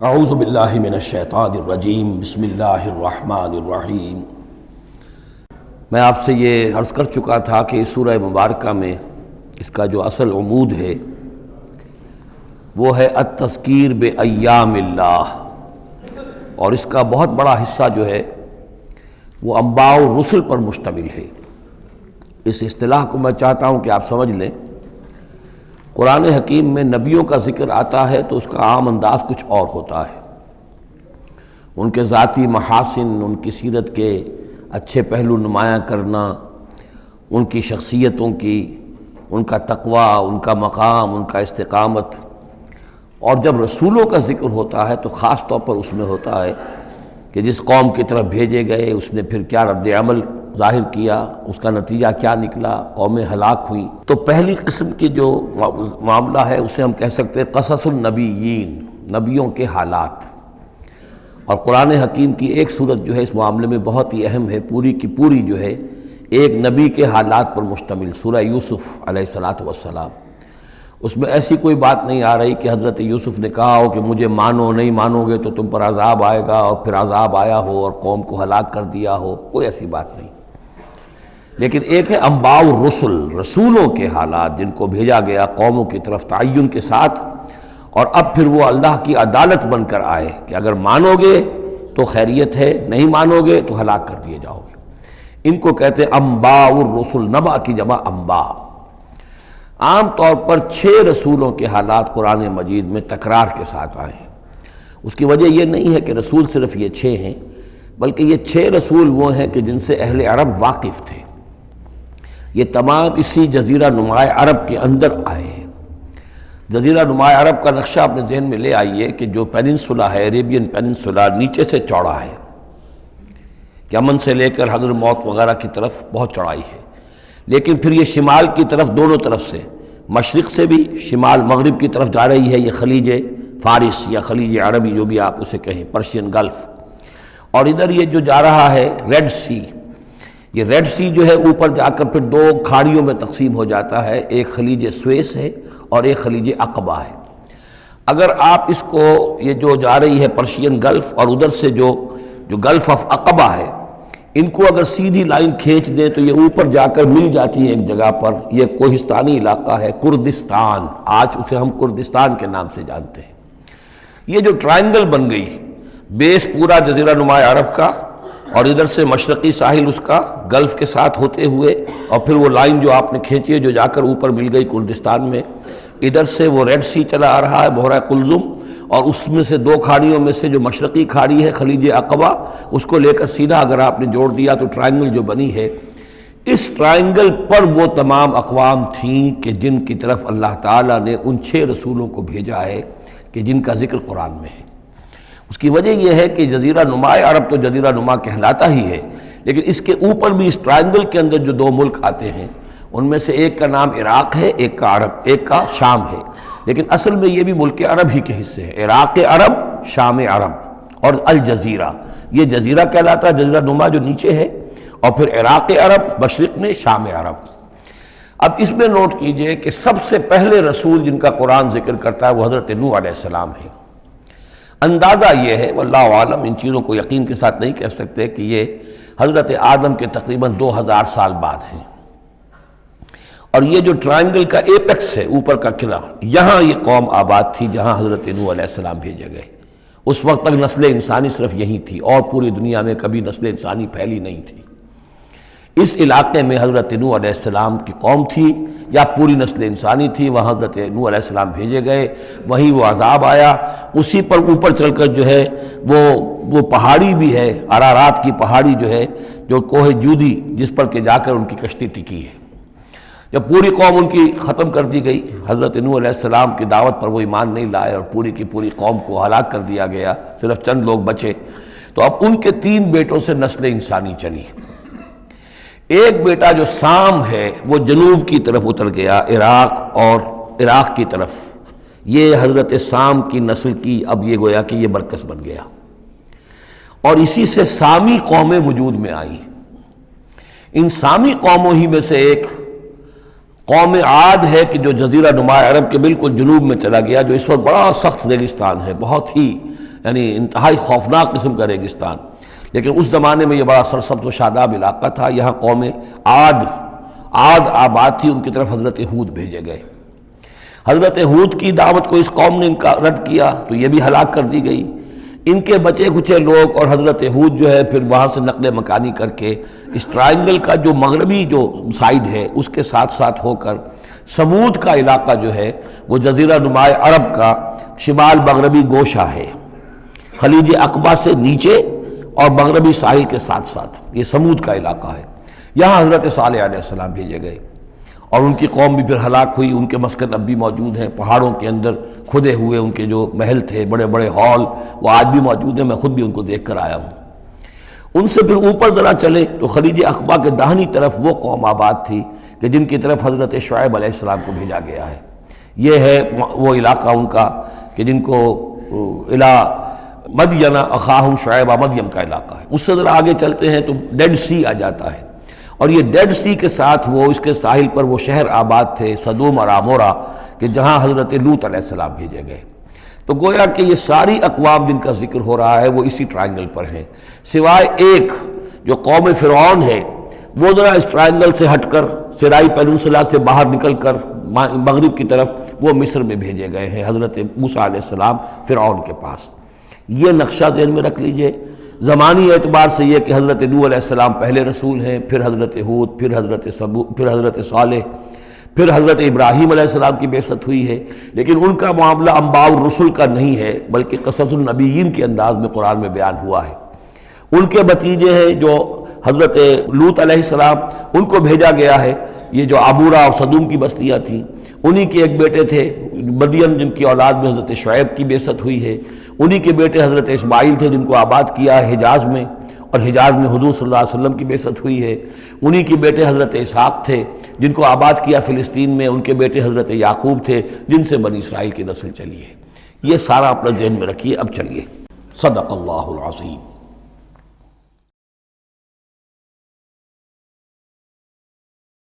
اعوذ باللہ من الشیطان الرجیم بسم اللہ الرحمن الرحیم۔ میں آپ سے یہ عرض کر چکا تھا کہ اس سورہ مبارکہ میں اس کا جو اصل عمود ہے وہ ہے التذکیر بایام اللہ، اور اس کا بہت بڑا حصہ جو ہے وہ انباء الرسل پر مشتمل ہے۔ اس اصطلاح کو میں چاہتا ہوں کہ آپ سمجھ لیں۔ قرآن حکیم میں نبیوں کا ذکر آتا ہے تو اس کا عام انداز کچھ اور ہوتا ہے، ان کے ذاتی محاسن، ان کی سیرت کے اچھے پہلو نمایاں کرنا، ان کی شخصیتوں کی، ان کا تقوی، ان کا مقام، ان کا استقامت۔ اور جب رسولوں کا ذکر ہوتا ہے تو خاص طور پر اس میں ہوتا ہے کہ جس قوم کی طرف بھیجے گئے اس نے پھر کیا رد عمل ظاہر کیا، اس کا نتیجہ کیا نکلا، قومیں ہلاک ہوئیں۔ تو پہلی قسم کی جو معاملہ ہے اسے ہم کہہ سکتے ہیں قصص النبیین، نبیوں کے حالات۔ اور قرآن حکیم کی ایک صورت جو ہے اس معاملے میں بہت ہی اہم ہے، پوری کی پوری جو ہے ایک نبی کے حالات پر مشتمل، سورہ یوسف علیہ السلام۔ اس میں ایسی کوئی بات نہیں آ رہی کہ حضرت یوسف نے کہا ہو کہ مجھے مانو، نہیں مانو گے تو تم پر عذاب آئے گا، اور پھر عذاب آیا ہو اور قوم کو ہلاک کر دیا ہو، کوئی ایسی بات نہیں۔ لیکن ایک ہے انباء الرسل، رسولوں کے حالات جن کو بھیجا گیا قوموں کی طرف تعین کے ساتھ، اور اب پھر وہ اللہ کی عدالت بن کر آئے کہ اگر مانو گے تو خیریت ہے، نہیں مانو گے تو ہلاک کر دیے جاؤ گے۔ ان کو کہتے ہیں انباء الرسل، نبأ کی جمع انباء۔ عام طور پر 6 رسولوں کے حالات قرآن مجید میں تکرار کے ساتھ آئے ہیں۔ اس کی وجہ یہ نہیں ہے کہ رسول صرف یہ 6 ہیں، بلکہ یہ 6 رسول وہ ہیں کہ جن سے اہل عرب واقف تھے۔ یہ تمام اسی جزیرہ نما عرب کے اندر آئے ہیں۔ جزیرہ نما عرب کا نقشہ اپنے ذہن میں لے آئیے کہ جو پیننسولا ہے، عربین پیننسولا، نیچے سے چوڑا ہے، یمن سے لے کر حضر موت وغیرہ کی طرف بہت چوڑائی ہے، لیکن پھر یہ شمال کی طرف دونوں طرف سے، مشرق سے بھی شمال مغرب کی طرف جا رہی ہے، یہ خلیج فارس یا خلیج عربی جو بھی آپ اسے کہیں، پرشین گلف۔ اور ادھر یہ جو جا رہا ہے ریڈ سی، یہ ریڈ سی جو ہے اوپر جا کر پھر 2 کھاڑیوں میں تقسیم ہو جاتا ہے، ایک خلیج سویس ہے اور ایک خلیج عقبہ ہے۔ اگر آپ اس کو، یہ جو جا رہی ہے پرشین گلف اور ادھر سے جو گلف آف عقبہ ہے، ان کو اگر سیدھی لائن کھینچ دیں تو یہ اوپر جا کر مل جاتی ہے ایک جگہ پر۔ یہ کوہستانی علاقہ ہے، کردستان، آج اسے ہم کردستان کے نام سے جانتے ہیں۔ یہ جو ٹرائنگل بن گئی، بیس پورا جزیرہ نما عرب کا، اور ادھر سے مشرقی ساحل اس کا گلف کے ساتھ ہوتے ہوئے، اور پھر وہ لائن جو آپ نے کھینچی ہے جو جا کر اوپر مل گئی کردستان میں، ادھر سے وہ ریڈ سی چلا آ رہا ہے، بحیرہ قلزم، اور اس میں سے 2 کھاڑیوں میں سے جو مشرقی کھاڑی ہے خلیج عقبہ، اس کو لے کر سیدھا اگر آپ نے جوڑ دیا تو ٹرائنگل جو بنی ہے، اس ٹرائنگل پر وہ تمام اقوام تھیں کہ جن کی طرف اللہ تعالیٰ نے ان 6 رسولوں کو بھیجا ہے کہ جن کا ذکر قرآن میں ہے۔ اس کی وجہ یہ ہے کہ جزیرہ نما عرب تو جزیرہ نما کہلاتا ہی ہے، لیکن اس کے اوپر بھی اس ٹرائنگل کے اندر جو 2 ملک آتے ہیں ان میں سے ایک کا نام عراق ہے، ایک کا عرب، ایک کا شام ہے، لیکن اصل میں یہ بھی ملک عرب ہی کے حصے ہیں، عراق عرب، شام عرب اور الجزیرہ، یہ جزیرہ کہلاتا ہے، جزیرہ نما جو نیچے ہے، اور پھر عراق عرب مشرق میں، شام عرب۔ اب اس میں نوٹ کیجئے کہ سب سے پہلے رسول جن کا قرآن ذکر کرتا ہے وہ حضرت نوح علیہ السلام ہے۔ اندازہ یہ ہے، واللہ عالم، ان چیزوں کو یقین کے ساتھ نہیں کہہ سکتے، کہ یہ حضرت آدم کے تقریباً 2000 سال بعد ہیں۔ اور یہ جو ٹرائنگل کا ایپیکس ہے، اوپر کا قلعہ، یہاں یہ قوم آباد تھی جہاں حضرت نوح علیہ السلام بھیجے گئے۔ اس وقت تک نسل انسانی صرف یہی تھی، اور پوری دنیا میں کبھی نسل انسانی پھیلی نہیں تھی۔ اس علاقے میں حضرت نوح علیہ السلام کی قوم تھی، یا پوری نسل انسانی تھی، وہاں حضرت نوح علیہ السلام بھیجے گئے، وہیں وہ عذاب آیا۔ اسی پر اوپر چل کر جو ہے وہ پہاڑی بھی ہے، ارارات کی پہاڑی جو ہے، جو کوہ جودی، جس پر کہ جا کر ان کی کشتی ٹکی ہے۔ جب پوری قوم ان کی ختم کر دی گئی، حضرت نوح علیہ السلام کی دعوت پر وہ ایمان نہیں لائے اور پوری کی پوری قوم کو ہلاک کر دیا گیا، صرف چند لوگ بچے، تو اب ان کے 3 بیٹوں سے نسل انسانی چلی۔ ایک بیٹا جو سام ہے وہ جنوب کی طرف اتر گیا، عراق کی طرف، یہ حضرت سام کی نسل کی اب یہ گویا کہ یہ مرکز بن گیا، اور اسی سے سامی قومیں وجود میں آئیں۔ ان سامی قوموں ہی میں سے ایک قوم عاد ہے کہ جو جزیرہ نما عرب کے بالکل جنوب میں چلا گیا، جو اس وقت بڑا سخت ریگستان ہے، بہت ہی یعنی انتہائی خوفناک قسم کا ریگستان. لیکن اس زمانے میں یہ بڑا سرسبز و شاداب علاقہ تھا. یہاں قوم عاد آباد تھی، ان کی طرف حضرت ہود بھیجے گئے. حضرت ہود کی دعوت کو اس قوم نے رد کیا تو یہ بھی ہلاک کر دی گئی. ان کے بچے کچے لوگ اور حضرت ہود جو ہے پھر وہاں سے نقل مکانی کر کے اس ٹرائنگل کا جو مغربی جو سائڈ ہے اس کے ساتھ ساتھ ہو کر سمود کا علاقہ جو ہے وہ جزیرہ نماء عرب کا شمال مغربی گوشہ ہے، خلیج عقبہ سے نیچے اور مغربی ساحل کے ساتھ ساتھ یہ سمود کا علاقہ ہے. یہاں حضرت صالح علیہ السلام بھیجے گئے اور ان کی قوم بھی پھر ہلاک ہوئی. ان کے مسکن اب بھی موجود ہیں، پہاڑوں کے اندر کھدے ہوئے ان کے جو محل تھے، بڑے بڑے ہال، وہ آج بھی موجود ہیں. میں خود بھی ان کو دیکھ کر آیا ہوں. ان سے پھر اوپر ذرا چلے تو خلیج عقبہ کے داہنی طرف وہ قوم آباد تھی کہ جن کی طرف حضرت شعیب علیہ السلام کو بھیجا گیا ہے. یہ ہے وہ علاقہ ان کا کہ جن کو الی مدین اخاہم شعیب مدین کا علاقہ ہے. اس سے ذرا آگے چلتے ہیں تو ڈیڈ سی آ جاتا ہے، اور یہ ڈیڈ سی کے ساتھ وہ اس کے ساحل پر وہ شہر آباد تھے سدوم اور عمورہ کہ جہاں حضرت لوط علیہ السلام بھیجے گئے. تو گویا کہ یہ ساری اقوام جن کا ذکر ہو رہا ہے وہ اسی ٹرائنگل پر ہیں، سوائے ایک جو قوم فرعون ہے وہ ذرا اس ٹرائنگل سے ہٹ کر سرائی پیننسولا سے باہر نکل کر مغرب کی طرف وہ مصر میں بھیجے گئے ہیں حضرت موسیٰ علیہ السلام فرعون کے پاس. یہ نقشہ ذہن میں رکھ لیجئے. زمانی اعتبار سے یہ کہ حضرت نوح علیہ السلام پہلے رسول ہیں، پھر حضرت ہود، پھر حضرت صالح، پھر حضرت ابراہیم علیہ السلام کی بعثت ہوئی ہے. لیکن ان کا معاملہ انباء الرسل کا نہیں ہے بلکہ قصص النبیین کے انداز میں قرآن میں بیان ہوا ہے. ان کے بھتیجے ہیں جو حضرت لوط علیہ السلام، ان کو بھیجا گیا ہے. یہ جو عمورہ اور صدوم کی بستیاں تھیں انہی کے ایک بیٹے تھے مدین جن کی اولاد میں حضرت شعیب کی بعثت ہوئی ہے. انہی کے بیٹے حضرت اسماعیل تھے جن کو آباد کیا ہے حجاز میں، اور حجاز میں حضور صلی اللہ علیہ وسلم کی بعثت ہوئی ہے. انہی کے بیٹے حضرت اسحاق تھے جن کو آباد کیا فلسطین میں. ان کے بیٹے حضرت یعقوب تھے جن سے بنی اسرائیل کی نسل چلی ہے. یہ سارا اپنا ذہن میں رکھیے. اب چلیے. صدق اللہ العظیم.